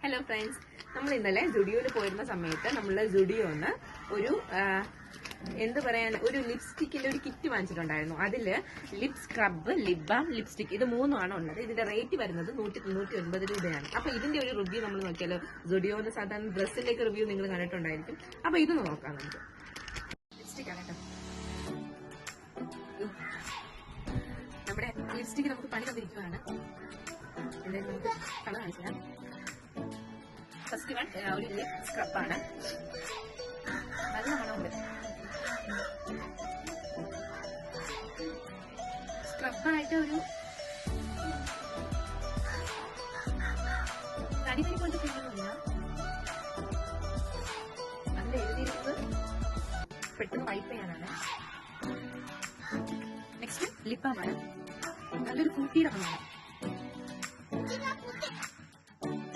Hello friends, നമ്മൾ ഇന്നലെ ജുഡിയോയിൽ പോയിരുന്ന സമയത്ത് നമ്മൾ ജുഡിയോന്ന് ഒരു എന്ത് പറയാൻ ഒരു ലിപ്സ്റ്റിക്കിന്റെ ഒരു കിറ്റ് വാങ്ങിച്ചിട്ടുണ്ടായിരുന്നു. അതില് lip scrub, lip balm, lipstick ഇത് മൂന്നുമാണ് ഉള്ളത്. ഇതിന്റെ റേറ്റ് വരുന്നത് 199 രൂപയാണ്. അപ്പൊ ഇതിന്റെ ഒരു റിവ്യൂ നമ്മൾ നോക്കിയാലോ. ജുഡിയോന്ന് സാധാരണ ഡ്രസ്സിലേക്ക് റിവ്യൂ നിങ്ങൾ കണ്ടിട്ടുണ്ടായിരിക്കും. അപ്പൊ ഇത് നോക്കാം നമുക്ക്. ലിപ്സ്റ്റിക് ആണ് കേട്ടോ. നമ്മുടെ ലിപ്സ്റ്റിക് നമുക്ക് പണി തന്നിരിക്കുകയാണ്. എന്തായാലും നമുക്ക് കളർ കാണിച്ചാൽ ഫസ്റ്റ് വൺ ഒരു ലിപ് സ്ക്രബാണ്. നല്ല മണമുണ്ട്. സ്ക്രബായിട്ട് ഒരു തനിമണി കൊണ്ട് ഫീലൊന്നുമില്ല. അതിൽ എഴുതിയിരുന്നത് പെട്ടെന്ന് വൈപ്പ് ചെയ്യാനാണ്. നെക്സ്റ്റ് ലിപ്പാമാണ്. നല്ലൊരു ഫ്രൂട്ടിയുടെ മണമാണ്.